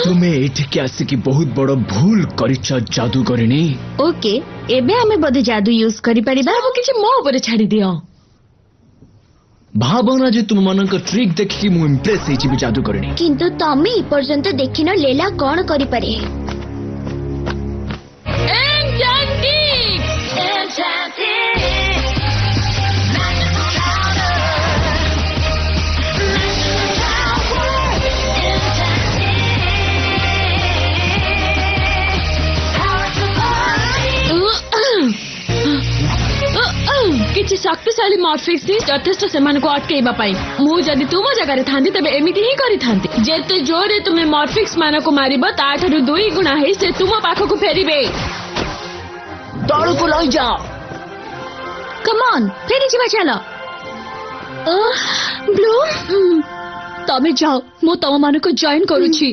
तुम्हें एठिके आसिकी बहुत बड़ भूल करिछ जादूगरिणी। ओके एबे हमें बोधे जादू यूज करि परिबा। सब किछि मो ऊपर छाड़ी दियो। भावना जे तुम मानक ट्रिक देखि मु इम्प्रेस हे छी जादूगरिणी। किंतु तमे ई पर्यंत देखिन लीला कौन करि पारे। किछि शक्तिशाली मॉर्फिक्स यथेष्ट सेमान को अटकेबा पाई। मु जदि तुम जगह थांती तबे एमिति ही करि थांती। जेते जोरे तुमे मॉर्फिक्स मान को मारिबो ताठारु 2 गुणा हे से तुम पाखो को फेरिबे। तळ को लई जा। कम ऑन फेरी जिबा चलो। ब्लू तमे जाओ मु तम मान को जॉइन करूची।